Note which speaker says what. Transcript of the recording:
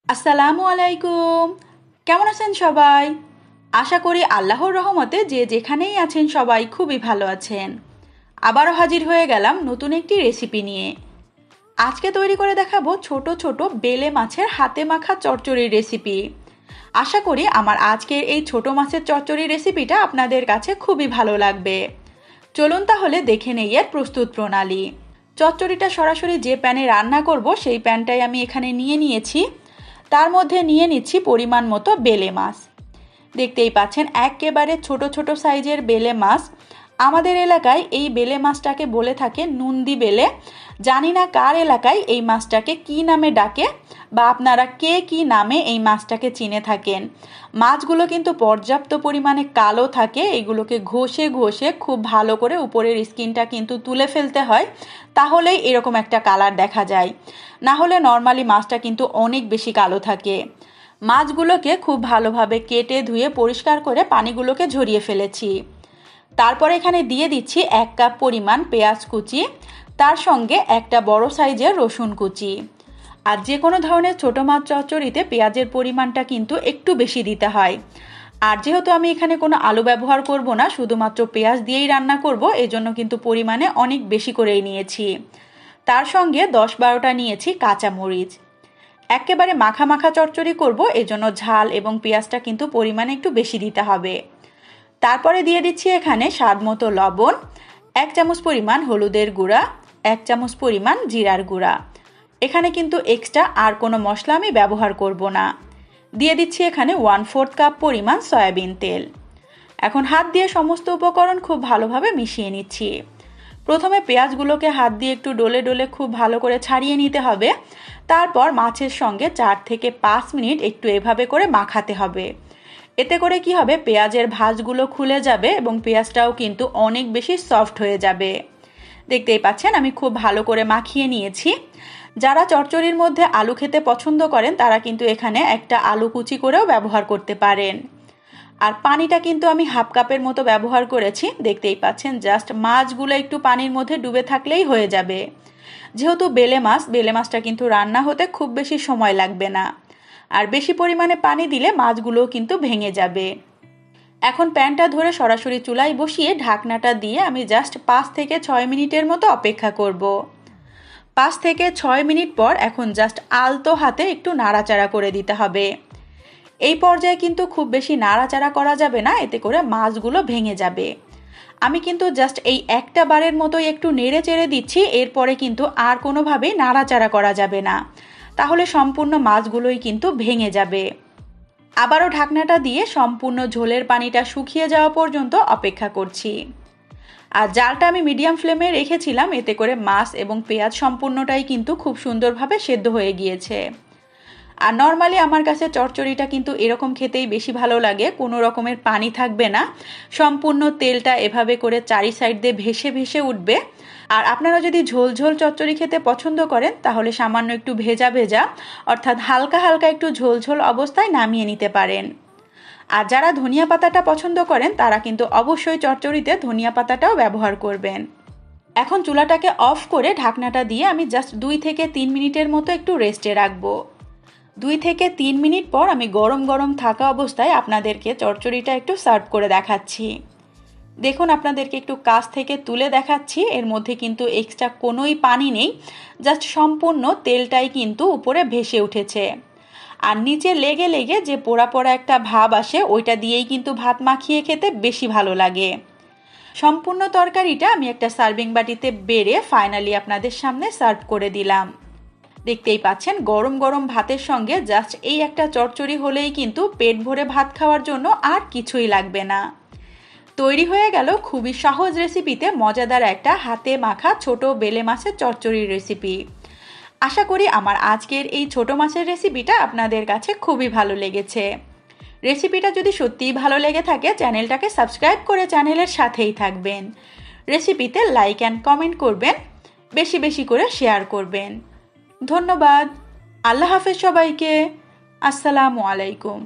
Speaker 1: আসসালামু আলাইকুম। কেমন আছেন সবাই? আশা করি আল্লাহর রহমতে যে যেখানেই আছেন সবাই খুবই ভালো আছেন। আবারও হাজির হয়ে গেলাম নতুন একটি রেসিপি নিয়ে। আজকে তৈরি করে দেখাবো ছোট ছোট বেলে মাছের হাতে মাখা চচ্চড়ির রেসিপি। আশা করি আমার আজকের এই ছোট মাছের চচ্চড়ি রেসিপিটা আপনাদের কাছে খুবই ভালো লাগবে। চলুন তাহলে দেখে নেই এর প্রস্তুত প্রণালী। চচ্চড়িটা সরাসরি যে প্যানে রান্না করব সেই প্যানটাই আমি এখানে নিয়ে নিয়েছি। তার মধ্যে নিয়ে নিচ্ছি পরিমাণ মতো বেলে মাছ। দেখতেই পাচ্ছেন একেবারে ছোট ছোট সাইজের বেলে মাছ। আমাদের এলাকায় এই বেলে মাছটাকে বলে থাকে নুন্দি বেলে। জানি না কার এলাকায় এই মাছটাকে কি নামে ডাকে বা আপনারা কে কি নামে এই মাছটাকে চিনে থাকেন। মাছগুলো কিন্তু পর্যাপ্ত পরিমাণে কালো থাকে। এগুলোকে ঘষে ঘষে খুব ভালো করে উপরের স্কিনটা কিন্তু তুলে ফেলতে হয়, তাহলেই এরকম একটা কালার দেখা যায়। না হলে নর্মালি মাছটা কিন্তু অনেক বেশি কালো থাকে। মাছগুলোকে খুব ভালোভাবে কেটে ধুয়ে পরিষ্কার করে পানিগুলোকে ঝরিয়ে ফেলেছি। তারপর এখানে দিয়ে দিচ্ছি 1 কাপ পরিমাণ পেঁয়াজ কুচি, তার সঙ্গে একটা বড় সাইজের রসুন কুচি। আর যে কোনো ধরনের ছোটো মাছ চচ্চড়িতে পেঁয়াজের পরিমাণটা কিন্তু একটু বেশি দিতে হয়। আর যেহেতু আমি এখানে কোনো আলু ব্যবহার করব না, শুধুমাত্র পেঁয়াজ দিয়েই রান্না করব, এজন্য কিন্তু পরিমাণে অনেক বেশি করেই নিয়েছি। তার সঙ্গে 10-12টা নিয়েছি কাঁচামরিচ। একেবারে মাখা মাখা চচ্চড়ি করব, এজন্য ঝাল এবং পেঁয়াজটা কিন্তু পরিমাণে একটু বেশি দিতে হবে। তারপরে দিয়ে দিচ্ছি এখানে স্বাদ মতো লবণ, 1 চামচ পরিমাণ হলুদের গুঁড়া, 1 চামচ পরিমাণ জিরার গুঁড়া। এখানে কিন্তু এক্সট্রা আর কোনো মশলা আমি ব্যবহার করব না। দিয়ে দিচ্ছি এখানে 1/4 কাপ পরিমাণ সয়াবিন তেল। এখন হাত দিয়ে সমস্ত উপকরণ খুব ভালোভাবে মিশিয়ে নিচ্ছি। প্রথমে পেঁয়াজগুলোকে হাত দিয়ে একটু ডলে ডলে খুব ভালো করে ছাড়িয়ে নিতে হবে। তারপর মাছের সঙ্গে 4 থেকে 5 মিনিট একটু এভাবে করে মাখাতে হবে। এতে করে কি হবে, পেঁয়াজের ভাঁজগুলো খুলে যাবে এবং পেঁয়াজটাও কিন্তু অনেক বেশি সফট হয়ে যাবে। দেখতেই পাচ্ছেন আমি খুব ভালো করে মাখিয়ে নিয়েছি। যারা চচ্চড়ির মধ্যে আলু খেতে পছন্দ করেন তারা কিন্তু এখানে একটা আলু কুচি করেও ব্যবহার করতে পারেন। আর পানিটা কিন্তু আমি 1/2 কাপের মতো ব্যবহার করেছি। দেখতেই পাচ্ছেন জাস্ট মাছগুলো একটু পানির মধ্যে ডুবে থাকলেই হয়ে যাবে। যেহেতু বেলে মাছটা কিন্তু রান্না হতে খুব বেশি সময় লাগবে না। আর বেশি পরিমাণে পানি দিলে মাছগুলোও কিন্তু ভেঙে যাবে। এখন প্যানটা ধরে সরাসরি চুলায় বসিয়ে ঢাকনাটা দিয়ে আমি জাস্ট 5 থেকে 6 মিনিটের মতো অপেক্ষা করব। 5 থেকে 6 মিনিট পর এখন জাস্ট আলতো হাতে একটু নাড়াচাড়া করে দিতে হবে। এই পর্যায়ে কিন্তু খুব বেশি নাড়াচাড়া করা যাবে না, এতে করে মাছগুলো ভেঙে যাবে। আমি কিন্তু জাস্ট এই একটা বারের মতোই একটু নেড়ে চেড়ে দিচ্ছি, এরপরে কিন্তু আর কোনোভাবেই নাড়াচাড়া করা যাবে না, তাহলে সম্পূর্ণ মাছগুলোই কিন্তু ভেঙে যাবে। আবারও ঢাকনাটা দিয়ে সম্পূর্ণ ঝোলের পানিটা শুকিয়ে যাওয়া পর্যন্ত অপেক্ষা করছি। আর জালটা আমি মিডিয়াম ফ্লেমে রেখেছিলাম, এতে করে মাছ এবং পেঁয়াজ সম্পূর্ণটাই কিন্তু খুব সুন্দরভাবে সেদ্ধ হয়ে গিয়েছে। আর নর্মালি আমার কাছে চচ্চড়িটা কিন্তু এরকম খেতেই বেশি ভালো লাগে, কোনো রকমের পানি থাকবে না, সম্পূর্ণ তেলটা এভাবে করে চারি সাইড দিয়ে ভেসে ভেসে উঠবে। আর আপনারা যদি ঝোল ঝোল চচ্চড়ি খেতে পছন্দ করেন তাহলে সামান্য একটু ভেজা ভেজা অর্থাৎ হালকা হালকা একটু ঝোল ঝোল অবস্থায় নামিয়ে নিতে পারেন। আর যারা ধনিয়া পাতাটা পছন্দ করেন তারা কিন্তু অবশ্যই চচ্চড়িতে ধনিয়া পাতাটাও ব্যবহার করবেন। এখন চুলাটাকে অফ করে ঢাকনাটা দিয়ে আমি জাস্ট 2 থেকে 3 মিনিটের মতো একটু রেস্টে রাখবো। 2 থেকে 3 মিনিট পর আমি গরম গরম থাকা অবস্থায় আপনাদেরকে চচ্চড়িটা একটু সার্ভ করে দেখাচ্ছি। দেখুন আপনাদেরকে একটু কাছ থেকে তুলে দেখাচ্ছি, এর মধ্যে কিন্তু এক্সট্রা কোনোই পানি নেই, জাস্ট সম্পূর্ণ তেলটাই কিন্তু উপরে ভেসে উঠেছে। আর নিচে লেগে লেগে যে পোড়া পোড়া একটা ভাব আসে, ওইটা দিয়েই কিন্তু ভাত মাখিয়ে খেতে বেশি ভালো লাগে। সম্পূর্ণ তরকারিটা আমি একটা সার্ভিং বাটিতে বেড়ে ফাইনালি আপনাদের সামনে সার্ভ করে দিলাম। দেখতেই পাচ্ছেন গরম গরম ভাতের সঙ্গে জাস্ট এই একটা চচ্চড়ি হলেই কিন্তু পেট ভরে ভাত খাওয়ার জন্য আর কিছুই লাগবে না। তৈরি হয়ে গেল খুবই সহজ রেসিপিতে মজাদার একটা হাতে মাখা ছোট বেলে মাছের চচ্চড়ির রেসিপি। আশা করি আমার আজকের এই ছোট মাছের রেসিপিটা আপনাদের কাছে খুবই ভালো লেগেছে। রেসিপিটা যদি সত্যিই ভালো লেগে থাকে চ্যানেলটাকে সাবস্ক্রাইব করে চ্যানেলের সাথেই থাকবেন। রেসিপিতে লাইক অ্যান্ড কমেন্ট করবেন, বেশি বেশি করে শেয়ার করবেন। ধন্যবাদ। আল্লাহ হাফেজ সবাইকে। আসসালামু আলাইকুম।